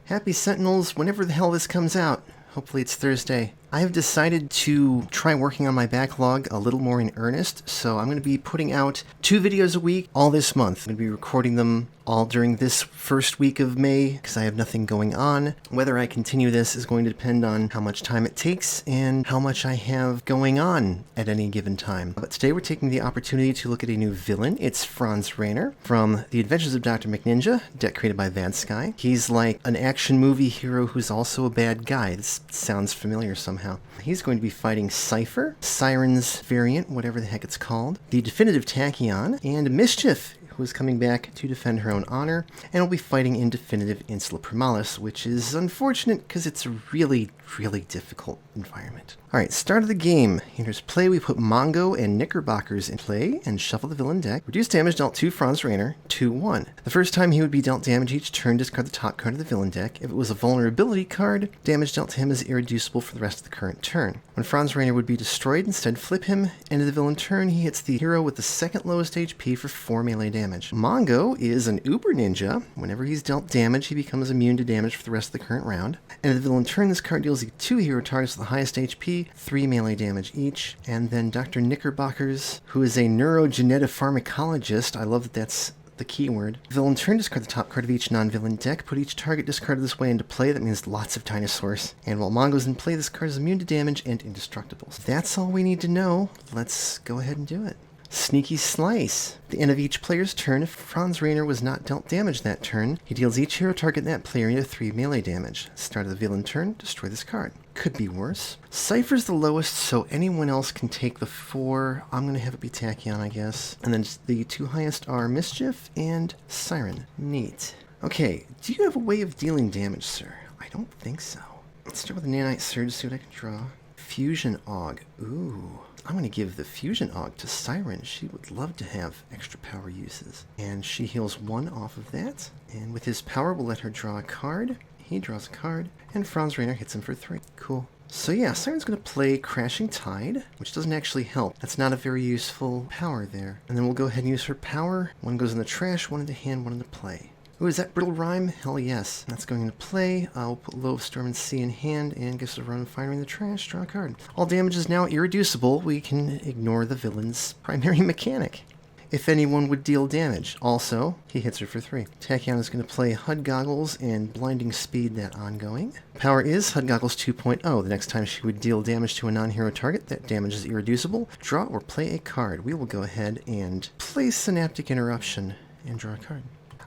Happy Sentinels whenever the hell this comes out. Hopefully it's Thursday. I have decided to try working on my backlog a little more in earnest, so I'm going to be putting out 2 videos a week all this month. I'm going to be recording them all during this first week of May because I have nothing going on. Whether I continue this is going to depend on how much time it takes and how much I have going on at any given time. But today we're taking the opportunity to look at a new villain. It's Frans Rayner from The Adventures of Dr. McNinja, deck created by Vansky. He's like an action movie hero who's also a bad guy. This sounds familiar somehow. He's going to be fighting Cypher, Siren's variant, whatever the heck it's called, the Definitive Tachyon, and Mischief, who is coming back to defend her own honor, and will be fighting in Definitive Insula Primalis, which is unfortunate because it's a really, really difficult environment. Alright, start of the game. Here's play. We put Mongo and Knickerbockers in play and shuffle the villain deck. Reduce damage dealt to Frans Rayner, 2-1. The first time he would be dealt damage each turn, discard the top card of the villain deck. If it was a vulnerability card, damage dealt to him is irreducible for the rest of the current turn. When Frans Rayner would be destroyed, instead flip him. End of the villain turn, he hits the hero with the second lowest HP for 4 melee damage. Mongo is an uber ninja. Whenever he's dealt damage, he becomes immune to damage for the rest of the current round. End of the villain turn, this card deals 2 hero targets with the highest HP, 3 melee damage each. And then Dr. Knickerbockers, who is a neurogenetopharmacologist. I love that that's the keyword. Villain turn, discard the top card of each non-villain deck. Put each target discarded this way into play. That means lots of dinosaurs. And while Mongo's in play, this card is immune to damage and indestructible. So that's all we need to know. Let's go ahead and do it. Sneaky Slice. At the end of each player's turn, if Frans Rayner was not dealt damage that turn, he deals each hero target in that play area 3 melee damage. Start of the villain turn, destroy this card. Could be worse. Cypher's the lowest, so anyone else can take the 4. I'm going to have it be Tachyon, I guess. And then the 2 highest are Mischief and Siren. Neat. Okay, do you have a way of dealing damage, sir? I don't think so. Let's start with the Nanite Surge, see what I can draw. Fusion Aug. Ooh. I'm going to give the Fusion Aug to Siren. She would love to have extra power uses. And she heals 1 off of that. And with his power, we'll let her draw a card. He draws a card. And Frans Rayner hits him for 3. Cool. So yeah, Siren's going to play Crashing Tide, which doesn't actually help. That's not a very useful power there. And then we'll go ahead and use her power. 1 goes in the trash, 1 into hand, 1 into play. Ooh, is that Brittle Rhyme? Hell yes. That's going into play. We'll put Low of Storm and Sea in hand, and gives us a run and fire in the trash. Draw a card. All damage is now irreducible. We can ignore the villain's primary mechanic. If anyone would deal damage. Also, he hits her for 3. Tachyon is going to play HUD Goggles and Blinding Speed that ongoing. Power is HUD Goggles 2.0. The next time she would deal damage to a non-hero target, that damage is irreducible. Draw or play a card. We will go ahead and play Synaptic Interruption and draw a card.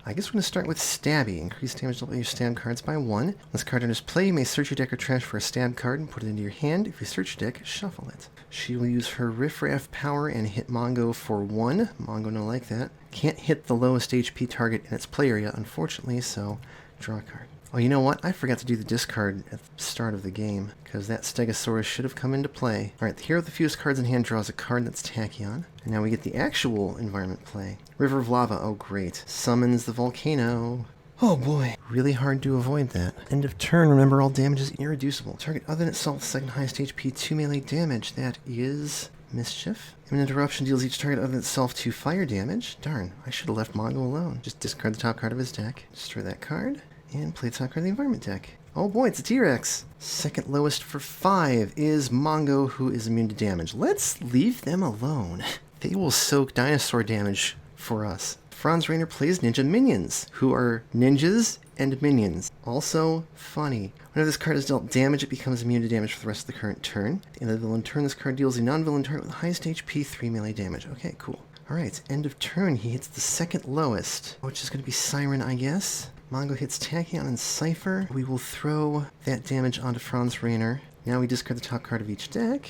I guess we're going to start with Stabby. Increase damage dealt by your stab cards by 1. This card enters play. You may search your deck or trash for a stab card and put it into your hand. If you search your deck, shuffle it. She will use her Riffraff power and hit Mongo for 1. Mongo no like that. Can't hit the lowest HP target in its play area, unfortunately, so draw a card. Oh, you know what? I forgot to do the discard at the start of the game, because that Stegosaurus should have come into play. Alright, the hero with the fewest cards in hand draws a card that's Tachyon. And now we get the actual environment play. River of Lava, oh great. Summons the volcano. Oh boy. Really hard to avoid that. End of turn, remember all damage is irreducible. Target other than itself, second highest HP, 2 melee damage. That is Mischief. Imminent Interruption deals each target other than itself 2 fire damage. Darn, I should have left Mongo alone. Just discard the top card of his deck. Destroy that card. And play the top card of the environment deck. Oh boy, it's a T-Rex. Second lowest for 5 is Mongo, who is immune to damage. Let's leave them alone. They will soak dinosaur damage for us. Frans Rayner plays Ninja Minions, who are ninjas and minions. Also funny. Whenever this card is dealt damage, it becomes immune to damage for the rest of the current turn. At the end of the villain turn, this card deals a non-villain target with the highest HP, 3 melee damage. Okay, cool. Alright, end of turn, he hits the second lowest, which is going to be Siren, I guess. Mongo hits Tachyon and Cypher. We will throw that damage onto Frans Rayner. Now we discard the top card of each deck,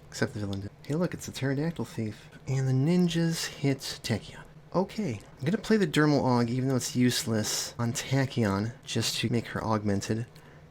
except the villain deck. Hey look, it's the Pterodactyl Thief. And the ninjas hit Tachyon. Okay, I'm going to play the Dermal Aug, even though it's useless, on Tachyon, just to make her augmented.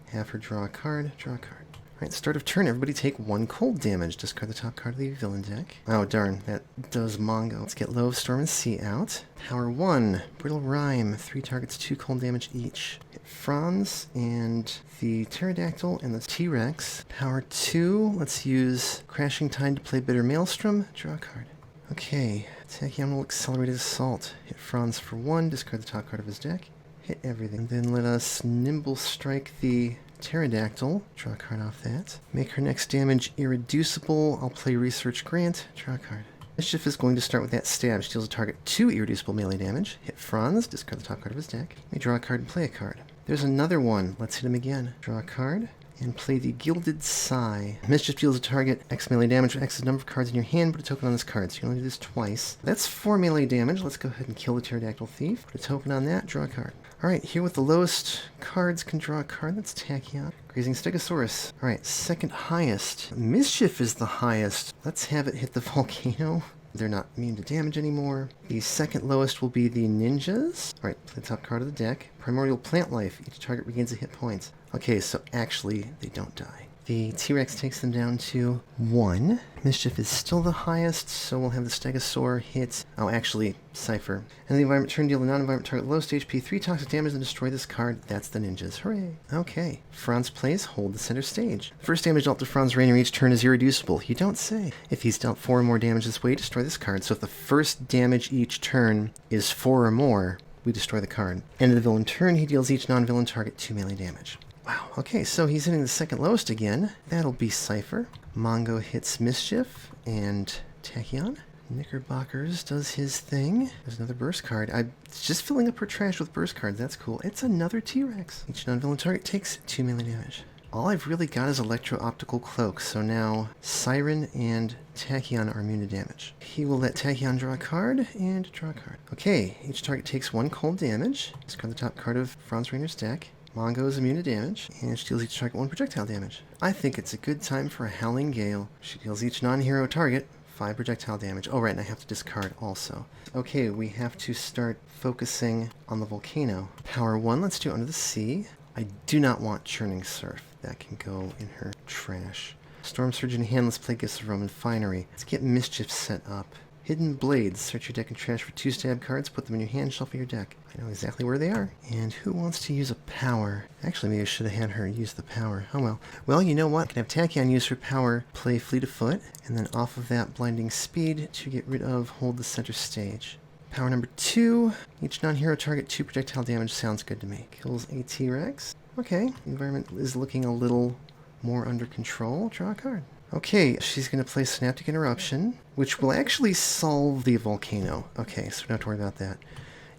Have her draw a card, draw a card. Alright, start of turn, everybody take 1 cold damage. Discard the top card of the villain deck. Oh darn, that does Mongo. Let's get Low of Storm and Sea out. Power 1, Brittle Rhyme, 3 targets, 2 cold damage each. Hit Frans and the Pterodactyl and the T-Rex. Power 2, let's use Crashing Tide to play Bitter Maelstrom. Draw a card. Okay, Tachyon will Accelerated Assault. Hit Frans for 1, discard the top card of his deck. hit everything. Then let us Nimble Strike the Pterodactyl. Draw a card off that. Make her next damage irreducible. I'll play Research Grant. Draw a card. Mischief is going to start with that stab. She deals a target 2 irreducible melee damage. Hit Frans. Discard the top card of his deck. Let me draw a card and play a card. There's another one. Let's hit him again. Draw a card. And play the Gilded Sigh. Mischief deals a target X melee damage for X's number of cards in your hand. Put a token on this card. So you can only do this twice. That's 4 melee damage. Let's go ahead and kill the Pterodactyl Thief. Put a token on that. Draw a card. Alright, here with the lowest cards can draw a card. That's Tachyon. Grazing Stegosaurus. Alright, second highest. Mischief is the highest. Let's have it hit the volcano. They're not immune to damage anymore. The second lowest will be the ninjas. Alright, play the top card of the deck. Primordial Plant Life. Each target regains a hit point. Okay, so actually, they don't die. The T-Rex takes them down to 1. Mischief is still the highest, so we'll have the Stegosaur hit... Oh, actually, Cypher. And the environment turn deal a non-environment target lowest HP 3 toxic damage and destroy this card. That's the ninjas. Hooray. Okay. Frans plays Hold the Center Stage. The first damage dealt to Frans Rayner each turn is irreducible. You don't say. If he's dealt 4 or more damage this way, destroy this card. So if the first damage each turn is 4 or more, we destroy the card. End of the villain turn, he deals each non-villain target 2 melee damage. Wow, okay, so he's hitting the second lowest again. That'll be Cypher. Mongo hits Mischief, and Tachyon. Knickerbockers does his thing. There's another burst card. I'm just filling up her trash with burst cards. That's cool. It's another T-Rex. Each non-villain target takes 2 melee damage. All I've really got is Electro-Optical Cloak, so now Siren and Tachyon are immune to damage. He will let Tachyon draw a card, and draw a card. Okay, each target takes 1 cold damage. Discard the top card of Frans Rayner's deck. Mongo is immune to damage, and she deals each target 1 projectile damage. I think it's a good time for a Howling Gale. She deals each non-hero target 5 projectile damage. Oh, right, and I have to discard also. Okay, we have to start focusing on the volcano. Power 1, let's do Under the Sea. I do not want Churning Surf. That can go in her trash. Storm Surge in hand, let's play Gifts of Roman Finery. Let's get Mischief set up. Hidden Blades. Search your deck and trash for 2 stab cards, put them in your hand, shuffle your deck. I know exactly where they are. And who wants to use a power? Actually, maybe I should have had her use the power. Oh well. Well, you know what? I can have Tachyon use her power, play Fleet of Foot, and then off of that Blinding Speed to get rid of Hold the Center Stage. Power number 2. Each non-hero target 2 projectile damage. Sounds good to me. Kills a T-Rex. Okay. The environment is looking a little more under control. Draw a card. Okay, she's going to play Synaptic Interruption, which will actually solve the volcano. Okay, so we don't have to worry about that.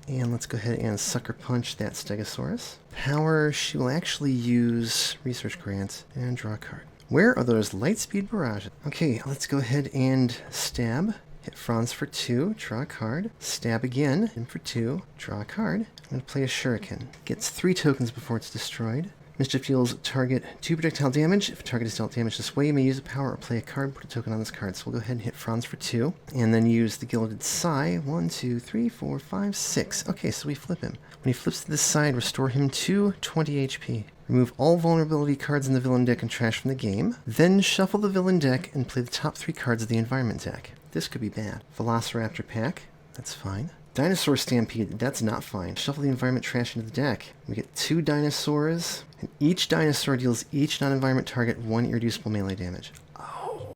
And let's go ahead and Sucker Punch that Stegosaurus. Power, she will actually use Research Grant and draw a card. Where are those Lightspeed Barrages? Okay, let's go ahead and stab. Hit Frans for 2, draw a card. Stab again, and for 2, draw a card. I'm going to play a Shuriken. Gets 3 tokens before it's destroyed. Mischief deals target 2 projectile damage. If a target is dealt damage this way, you may use a power or play a card, put a token on this card. So we'll go ahead and hit Frans for 2, and then use the Gilded Sigh. 1, 2, 3, 4, 5, 6. Okay, so we flip him. When he flips to this side, restore him to 20 HP. Remove all vulnerability cards in the villain deck and trash from the game. Then shuffle the villain deck and play the top 3 cards of the environment deck. This could be bad. Velociraptor Pack. That's fine. Dinosaur Stampede, that's not fine. Shuffle the environment trash into the deck. We get 2 dinosaurs, and each dinosaur deals each non-environment target 1 irreducible melee damage. Oh.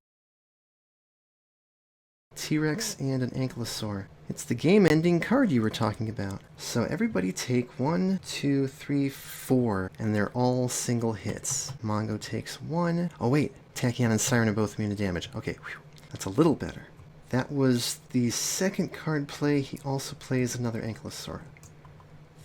T-Rex and an Ankylosaur. It's the game-ending card you were talking about. So everybody take 1, 2, 3, 4, and they're all single hits. Mongo takes 1. Oh wait, Tachyon and Siren are both immune to damage. Okay, whew, that's a little better. That was the second card play. He also plays another Ankylosaur.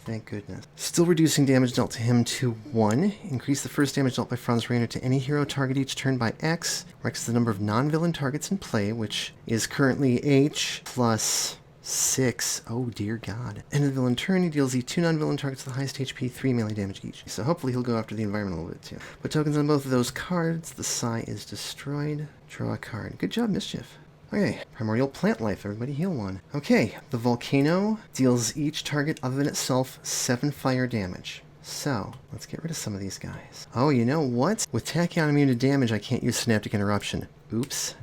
Thank goodness. Still reducing damage dealt to him to 1. Increase the first damage dealt by Frans Rayner to any hero target each turn by X. X is the number of non-villain targets in play, which is currently H plus 6. Oh dear god. End of the villain turn, he deals the 2 non-villain targets with the highest HP, 3 melee damage each. So hopefully he'll go after the environment a little bit too. Put tokens on both of those cards. The Sigh is destroyed. Draw a card. Good job, Mischief. Okay, Primordial Plant Life, everybody heal 1. Okay, the volcano deals each target other than itself 7 fire damage. So, let's get rid of some of these guys. Oh, you know what? With Tachyon immune to damage, I can't use Synaptic Interruption. Oops.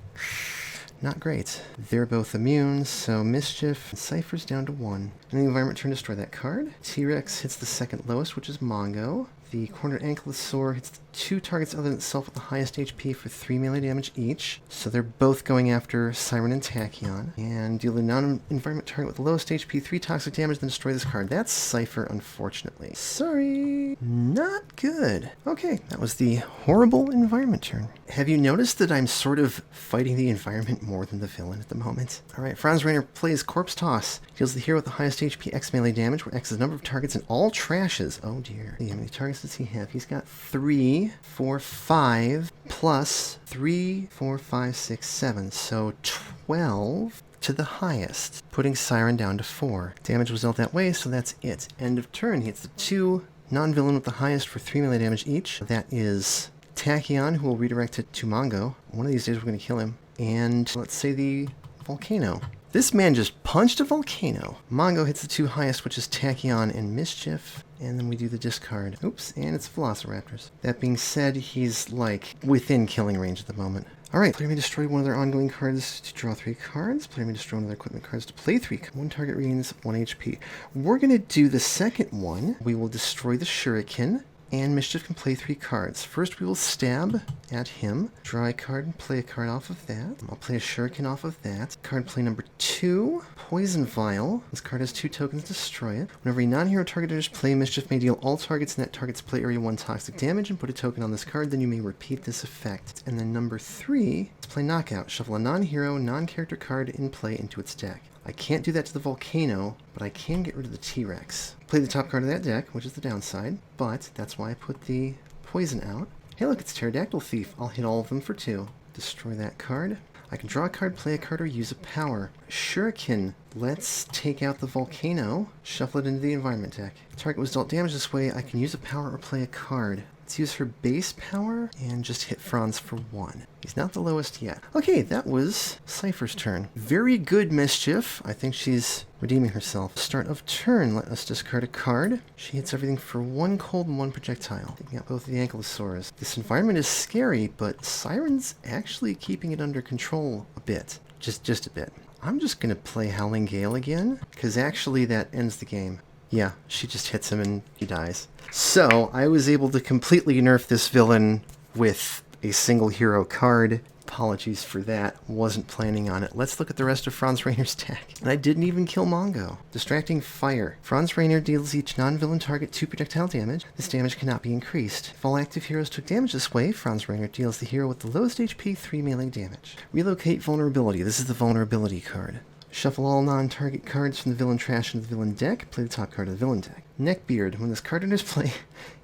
Not great. They're both immune, so Mischief and Cypher's down to 1. And the environment turn destroy that card. T-Rex hits the second lowest, which is Mongo. The cornered ankylosaur hits the 2 targets other than itself with the highest HP for 3 melee damage each. So they're both going after Siren and Tachyon. And deal the non-environment target with the lowest HP 3 toxic damage, then destroy this card. That's Cypher, unfortunately. Sorry. Not good. Okay, that was the horrible environment turn. Have you noticed that I'm sort of fighting the environment more than the villain at the moment? Alright, Frans Rayner plays Corpse Toss. Deals the hero with the highest HP X melee damage, where X is the number of targets in all trashes. Oh dear. How many targets does he have? He's got 3, 4, 5, plus 3, 4, 5, 6, 7. So 12 to the highest, putting Siren down to 4. Damage was dealt that way, so that's it. End of turn. He hits the 2 non-villain with the highest for 3 melee damage each. That is Tachyon, who will redirect it to Mongo. One of these days we're going to kill him. And let's say the volcano. This man just punched a volcano. Mongo hits the 2 highest, which is Tachyon and Mischief. And then we do the discard. Oops, and it's Velociraptors. That being said, he's like within killing range at the moment. Alright, player may destroy one of their ongoing cards to draw 3 cards. Player may destroy one of their equipment cards to play 3 cards. 1 target regains 1 HP. We're going to do the second one. We will destroy the Shuriken, and Mischief can play 3 cards. First we will stab at him, draw a card and play a card off of that. I'll play a Shuriken off of that. Card play number 2, Poison Vial. This card has 2 tokens, destroy it. Whenever a non-hero target enters play, Mischief may deal all targets in that target's play area 1 toxic damage and put a token on this card, then you may repeat this effect. And then number 3, let's play Knockout. Shuffle a non-hero, non-character card in play into its deck. I can't do that to the Volcano, but I can get rid of the T-Rex. Play the top card of that deck, which is the downside, but that's why I put the poison out. Hey look, it's Pterodactyl Thief. I'll hit all of them for 2. Destroy that card. I can draw a card, play a card, or use a power. Shuriken. Let's take out the Volcano, shuffle it into the environment deck. Target was dealt damage this way. I can use a power or play a card. Let's use her base power and just hit Frans for 1. He's not the lowest yet. Okay, that was Cypher's turn. Very good, Mischief. I think she's redeeming herself. Start of turn, let us discard a card. She hits everything for 1 cold and 1 projectile. Taking out both of the ankylosaurs. This environment is scary, but Siren's actually keeping it under control a bit. Just a bit. I'm just going to play Howling Gale again, because actually that ends the game. Yeah, she just hits him and he dies. So, I was able to completely nerf this villain with a single hero card. Apologies for that. Wasn't planning on it. Let's look at the rest of Frans Rayner's deck. And I didn't even kill Mongo. Distracting Fire. Frans Rayner deals each non-villain target 2 projectile damage. This damage cannot be increased. If all active heroes took damage this way, Frans Rayner deals the hero with the lowest HP 3 melee damage. Relocate Vulnerability. This is the Vulnerability card. Shuffle all non-target cards from the villain trash into the villain deck. Play the top card of the villain deck. Neckbeard. When this card enters play,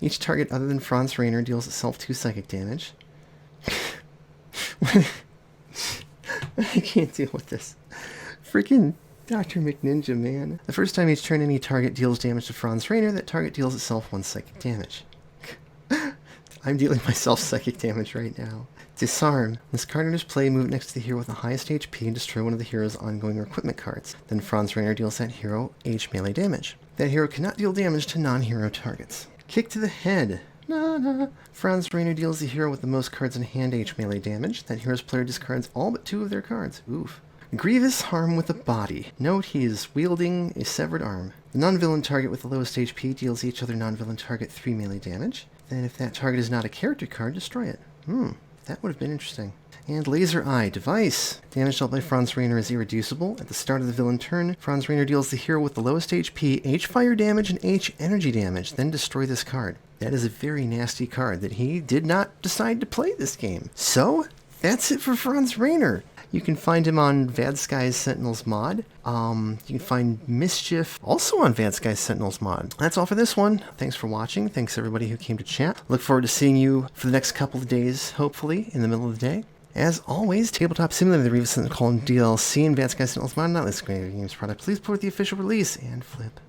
each target other than Frans Rayner deals itself 2 psychic damage. I can't deal with this. Freaking Dr. McNinja, man. The first time each turn any target deals damage to Frans Rayner, that target deals itself 1 psychic damage. I'm dealing myself psychic damage right now. Disarm. This card enters play, move it next to the hero with the highest HP and destroy one of the hero's ongoing or equipment cards. Then Frans Rayner deals that hero H melee damage. That hero cannot deal damage to non-hero targets. Kick to the head. Nah. Frans Rayner deals the hero with the most cards in hand H melee damage. That hero's player discards all but 2 of their cards. Oof. Grievous harm with a body. Note he is wielding a severed arm. The non-villain target with the lowest HP deals each other non-villain target 3 melee damage. Then if that target is not a character card, destroy it. That would have been interesting. And Laser Eye. Device. Damage dealt by Frans Rayner is irreducible. At the start of the villain turn, Frans Rayner deals the hero with the lowest HP, H fire damage, and H energy damage. Then destroy this card. That is a very nasty card that he did not decide to play this game. So, that's it for Frans Rayner. You can find him on Bad Skies Sentinels mod. You can find Mischief also on Bad Skies Sentinels mod. That's all for this one. Thanks for watching. Thanks everybody who came to chat. Look forward to seeing you for the next couple of days, hopefully, in the middle of the day. As always, Tabletop Simulator, the Revis and Colin DLC, and Bad Skies Sentinels mod, not this great games product. Please support the official release and flip.